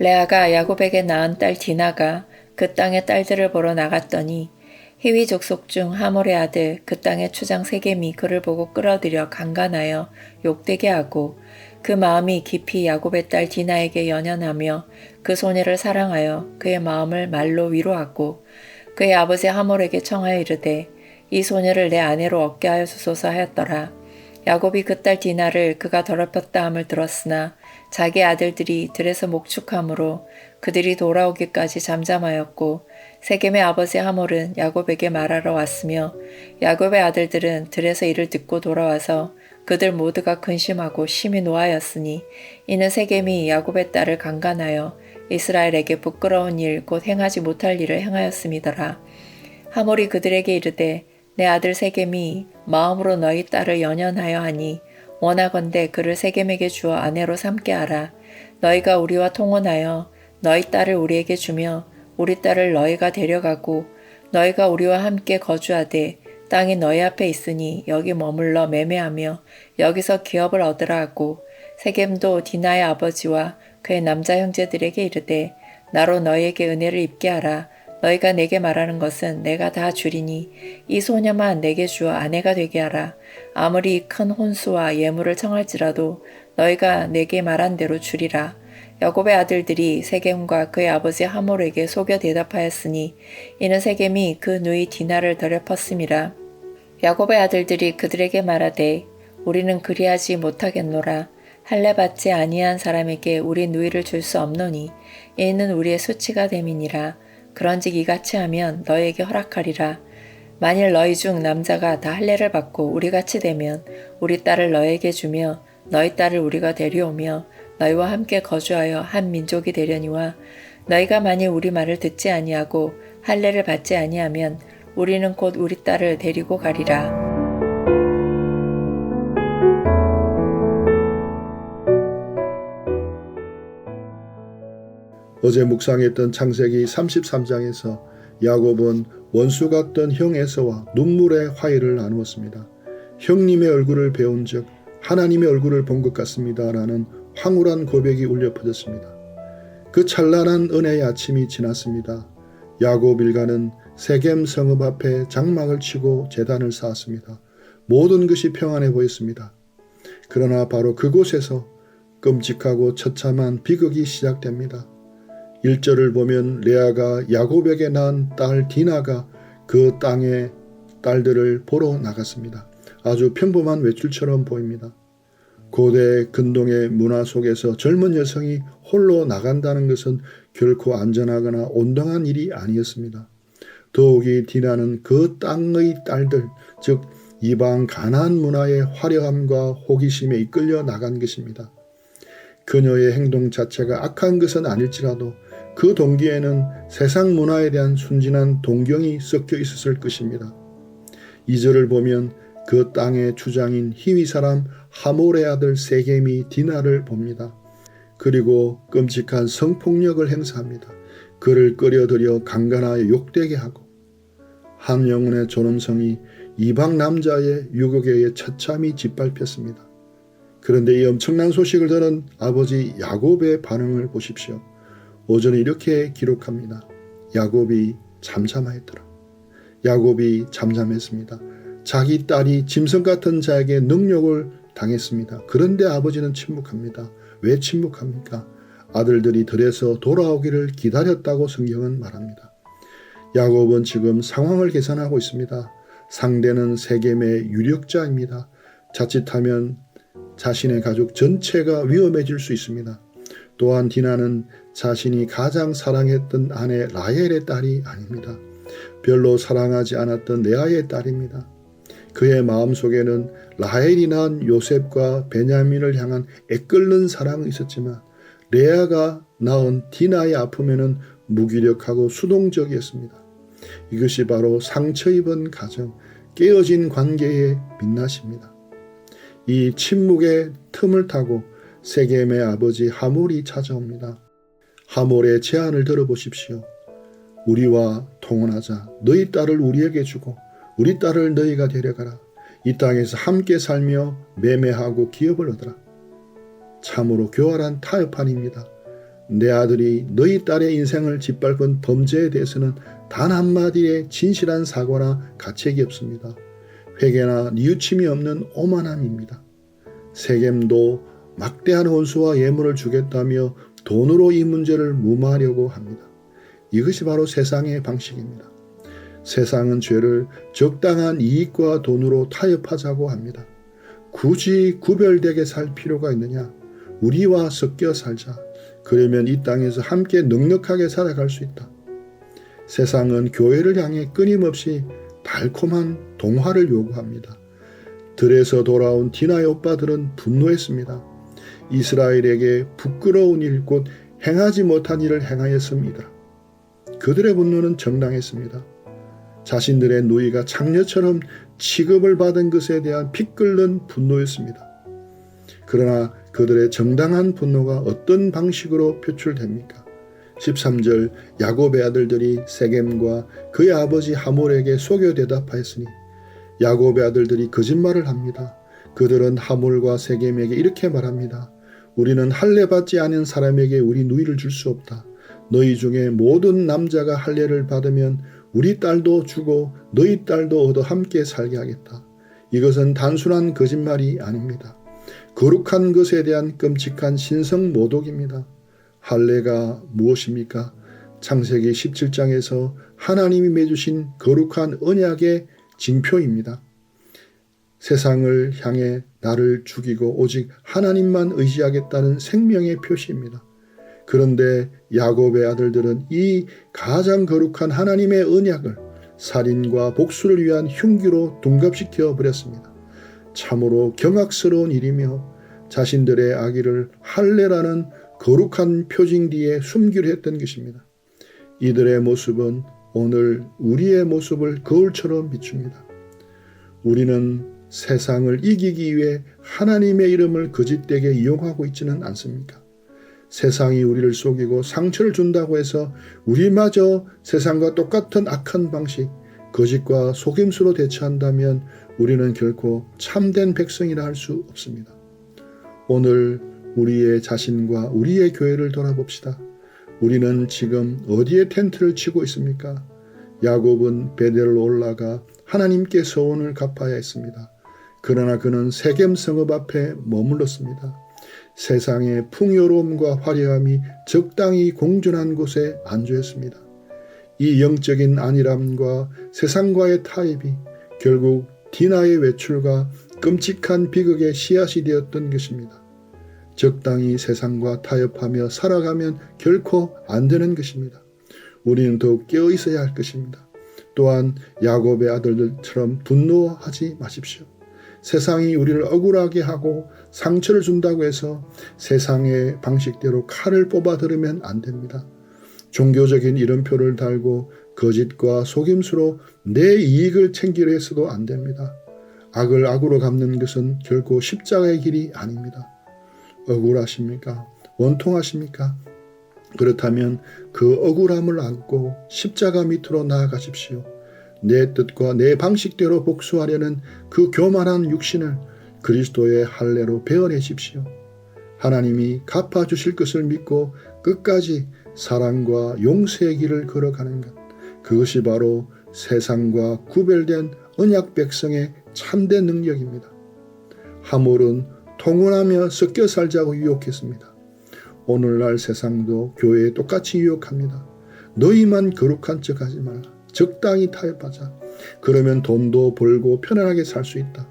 레아가 야곱에게 낳은 딸 디나가 그 땅의 딸들을 보러 나갔더니 히위 족속 중 하몰의 아들 그 땅의 추장 세겜이 그를 보고 끌어들여 강간하여 욕되게 하고 그 마음이 깊이 야곱의 딸 디나에게 연연하며 그 소녀를 사랑하여 그의 마음을 말로 위로하고 그의 아버지 하몰에게 청하여 이르되 이 소녀를 내 아내로 얻게 하여 주소서 하였더라. 야곱이 그 딸 디나를 그가 더럽혔다 함을 들었으나 자기 아들들이 들에서 목축함으로 그들이 돌아오기까지 잠잠하였고 세겜의 아버지 하몰은 야곱에게 말하러 왔으며 야곱의 아들들은 들에서 이를 듣고 돌아와서 그들 모두가 근심하고 심히 노하였으니 이는 세겜이 야곱의 딸을 강간하여 이스라엘에게 부끄러운 일 곧 행하지 못할 일을 행하였음이더라. 하몰이 그들에게 이르되 내 아들 세겜이 마음으로 너희 딸을 연연하여 하니 원하건대 그를 세겜에게 주어 아내로 삼게 하라. 너희가 우리와 통혼하여 너희 딸을 우리에게 주며 우리 딸을 너희가 데려가고 너희가 우리와 함께 거주하되 땅이 너희 앞에 있으니 여기 머물러 매매하며 여기서 기업을 얻으라 하고 세겜도 디나의 아버지와 그의 남자 형제들에게 이르되 나로 너희에게 은혜를 입게 하라. 너희가 내게 말하는 것은 내가 다 주리니 이 소녀만 내게 주어 아내가 되게 하라. 아무리 큰 혼수와 예물을 청할지라도 너희가 내게 말한 대로 주리라. 야곱의 아들들이 세겜과 그의 아버지 하몰에게 속여 대답하였으니 이는 세겜이 그 누이 디나를 더럽혔음이라. 야곱의 아들들이 그들에게 말하되 우리는 그리하지 못하겠노라. 할례 받지 아니한 사람에게 우리 누이를 줄 수 없노니 이는 우리의 수치가 됨이니라. 그런즉 이같이 하면 너희에게 허락하리라. 만일 너희 중 남자가 다 할례를 받고 우리같이 되면 우리 딸을 너희에게 주며 너희 딸을 우리가 데려오며 너희와 함께 거주하여 한 민족이 되려니와 너희가 만일 우리 말을 듣지 아니하고 할례를 받지 아니하면 우리는 곧 우리 딸을 데리고 가리라. 어제 묵상했던 창세기 33장에서 야곱은 원수 같던 형 에서와 눈물의 화해를 나누었습니다. 형님의 얼굴을 배운 즉 하나님의 얼굴을 본 것 같습니다 라는 황홀한 고백이 울려 퍼졌습니다. 그 찬란한 은혜의 아침이 지났습니다. 야곱 일가는 세겜 성읍 앞에 장막을 치고 제단을 쌓았습니다. 모든 것이 평안해 보였습니다. 그러나 바로 그곳에서 끔찍하고 처참한 비극이 시작됩니다. 1절을 보면 레아가 야곱에게 낳은 딸 디나가 그 땅의 딸들을 보러 나갔습니다. 아주 평범한 외출처럼 보입니다. 고대 근동의 문화 속에서 젊은 여성이 홀로 나간다는 것은 결코 안전하거나 온당한 일이 아니었습니다. 더욱이 디나는 그 땅의 딸들, 즉 이방 가나안 문화의 화려함과 호기심에 이끌려 나간 것입니다. 그녀의 행동 자체가 악한 것은 아닐지라도 그 동기에는 세상 문화에 대한 순진한 동경이 섞여 있었을 것입니다. 2절을 보면 그 땅의 주장인 히위 사람 하몰의 아들 세겜이 디나를 봅니다. 그리고 끔찍한 성폭력을 행사합니다. 그를 끌어들여 강간하여 욕되게 하고 한 영혼의 존엄성이 이방 남자의 유혹에 의해 처참히 짓밟혔습니다. 그런데 이 엄청난 소식을 들은 아버지 야곱의 반응을 보십시오. 오전에 이렇게 기록합니다. 야곱이 잠잠하였더라. 야곱이 잠잠했습니다. 자기 딸이 짐승 같은 자에게 능욕을 당했습니다. 그런데 아버지는 침묵합니다. 왜 침묵합니까? 아들들이 들에서 돌아오기를 기다렸다고 성경은 말합니다. 야곱은 지금 상황을 계산하고 있습니다. 상대는 세겜의 유력자입니다. 자칫하면 자신의 가족 전체가 위험해질 수 있습니다. 또한 디나는 자신이 가장 사랑했던 아내 라헬의 딸이 아닙니다. 별로 사랑하지 않았던 레아의 딸입니다. 그의 마음속에는 라헬이 낳은 요셉과 베냐민을 향한 애끓는 사랑이 있었지만 레아가 낳은 디나의 아픔에는 무기력하고 수동적이었습니다. 이것이 바로 상처 입은 가정, 깨어진 관계의 민낯입니다. 이 침묵의 틈을 타고 세겜의 아버지 하몰이 찾아옵니다. 하몰의 제안을 들어보십시오. 우리와 통혼하자. 너희 딸을 우리에게 주고 우리 딸을 너희가 데려가라. 이 땅에서 함께 살며 매매하고 기업을 얻으라. 참으로 교활한 타협판입니다. 내 아들이 너희 딸의 인생을 짓밟은 범죄에 대해서는 단 한마디의 진실한 사과나 가책이 없습니다. 회개나 뉘우침이 없는 오만함입니다. 세겜도 막대한 혼수와 예물을 주겠다며 돈으로 이 문제를 무마하려고 합니다. 이것이 바로 세상의 방식입니다. 세상은 죄를 적당한 이익과 돈으로 타협하자고 합니다. 굳이 구별되게 살 필요가 있느냐? 우리와 섞여 살자. 그러면 이 땅에서 함께 넉넉하게 살아갈 수 있다. 세상은 교회를 향해 끊임없이 달콤한 동화를 요구합니다. 들에서 돌아온 디나의 오빠들은 분노했습니다. 이스라엘에게 부끄러운 일, 곧 행하지 못한 일을 행하였습니다. 그들의 분노는 정당했습니다. 자신들의 누이가 창녀처럼 취급을 받은 것에 대한 피 끓는 분노였습니다. 그러나 그들의 정당한 분노가 어떤 방식으로 표출됩니까? 13절 야곱의 아들들이 세겜과 그의 아버지 하몰에게 속여 대답하였으니 야곱의 아들들이 거짓말을 합니다. 그들은 하몰과 세겜에게 이렇게 말합니다. 우리는 할례 받지 않은 사람에게 우리 누이를 줄 수 없다. 너희 중에 모든 남자가 할례를 받으면 우리 딸도 주고 너희 딸도 얻어 함께 살게 하겠다. 이것은 단순한 거짓말이 아닙니다. 거룩한 것에 대한 끔찍한 신성모독입니다. 할례가 무엇입니까? 창세기 17장에서 하나님이 맺으신 거룩한 언약의 징표입니다. 세상을 향해 나를 죽이고 오직 하나님만 의지하겠다는 생명의 표시입니다. 그런데 야곱의 아들들은 이 가장 거룩한 하나님의 언약을 살인과 복수를 위한 흉기로 둔갑시켜 버렸습니다. 참으로 경악스러운 일이며 자신들의 악의를 할례라는 거룩한 표징 뒤에 숨기려 했던 것입니다. 이들의 모습은 오늘 우리의 모습을 거울처럼 비춥니다. 우리는 세상을 이기기 위해 하나님의 이름을 거짓되게 이용하고 있지는 않습니까? 세상이 우리를 속이고 상처를 준다고 해서 우리마저 세상과 똑같은 악한 방식, 거짓과 속임수로 대처한다면 우리는 결코 참된 백성이라 할 수 없습니다. 오늘 우리의 자신과 우리의 교회를 돌아봅시다. 우리는 지금 어디에 텐트를 치고 있습니까? 야곱은 베델로 올라가 하나님께 서원을 갚아야 했습니다. 그러나 그는 세겜 성읍 앞에 머물렀습니다. 세상의 풍요로움과 화려함이 적당히 공존한 곳에 안주했습니다. 이 영적인 안일함과 세상과의 타협이 결국 디나의 외출과 끔찍한 비극의 씨앗이 되었던 것입니다. 적당히 세상과 타협하며 살아가면 결코 안 되는 것입니다. 우리는 더욱 깨어 있어야 할 것입니다. 또한 야곱의 아들들처럼 분노하지 마십시오. 세상이 우리를 억울하게 하고 상처를 준다고 해서 세상의 방식대로 칼을 뽑아 들으면 안 됩니다. 종교적인 이름표를 달고 거짓과 속임수로 내 이익을 챙기려 해서도 안 됩니다. 악을 악으로 갚는 것은 결코 십자가의 길이 아닙니다. 억울하십니까? 원통하십니까? 그렇다면 그 억울함을 안고 십자가 밑으로 나아가십시오. 내 뜻과 내 방식대로 복수하려는 그 교만한 육신을 그리스도의 할례로 베어내십시오. 하나님이 갚아주실 것을 믿고 끝까지 사랑과 용서의 길을 걸어가는 것, 그것이 바로 세상과 구별된 언약 백성의 참된 능력입니다. 하몰은 통혼하며 섞여 살자고 유혹했습니다. 오늘날 세상도 교회에 똑같이 유혹합니다. 너희만 거룩한 척하지 말라. 적당히 타협하자. 그러면 돈도 벌고 편안하게 살 수 있다.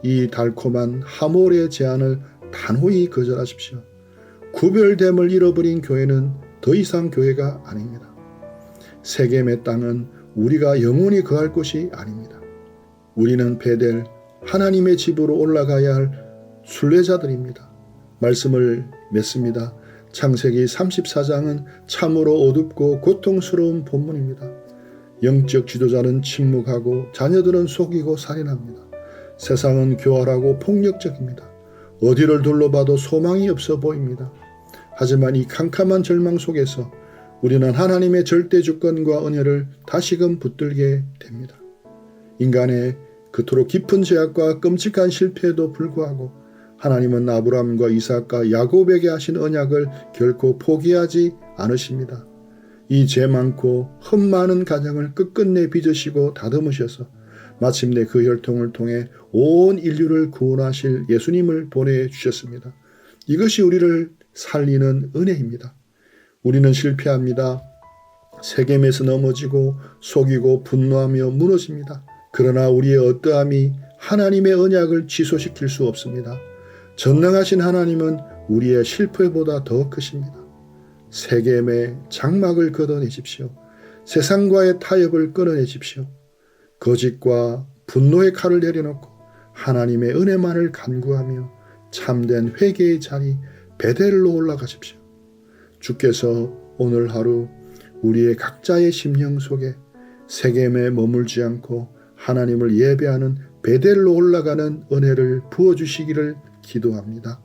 이 달콤한 하몰의 제안을 단호히 거절하십시오. 구별됨을 잃어버린 교회는 더 이상 교회가 아닙니다. 세겜의 땅은 우리가 영원히 거할 곳이 아닙니다. 우리는 베델, 하나님의 집으로 올라가야 할 순례자들입니다. 말씀을 맺습니다. 창세기 34장은 참으로 어둡고 고통스러운 본문입니다. 영적 지도자는 침묵하고 자녀들은 속이고 살인합니다. 세상은 교활하고 폭력적입니다. 어디를 둘러봐도 소망이 없어 보입니다. 하지만 이 캄캄한 절망 속에서 우리는 하나님의 절대 주권과 은혜를 다시금 붙들게 됩니다. 인간의 그토록 깊은 죄악과 끔찍한 실패에도 불구하고 하나님은 아브라함과 이삭과 야곱에게 하신 언약을 결코 포기하지 않으십니다. 이 죄 많고 흠 많은 가정을 끝끝내 빚으시고 다듬으셔서 마침내 그 혈통을 통해 온 인류를 구원하실 예수님을 보내주셨습니다. 이것이 우리를 살리는 은혜입니다. 우리는 실패합니다. 세겜에서 넘어지고 속이고 분노하며 무너집니다. 그러나 우리의 어떠함이 하나님의 언약을 취소시킬 수 없습니다. 전능하신 하나님은 우리의 실패보다 더 크십니다. 세겜의 장막을 걷어내십시오. 세상과의 타협을 끊어내십시오. 거짓과 분노의 칼을 내려놓고 하나님의 은혜만을 간구하며 참된 회개의 자리 베델로 올라가십시오. 주께서 오늘 하루 우리의 각자의 심령 속에 세겜에 머물지 않고 하나님을 예배하는 베델로 올라가는 은혜를 부어주시기를 기도합니다.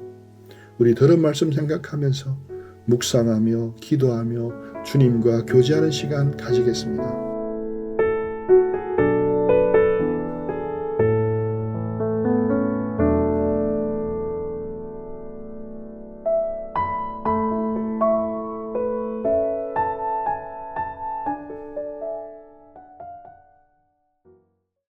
우리 들은 말씀 생각하면서 묵상하며 기도하며 주님과 교제하는 시간 가지겠습니다.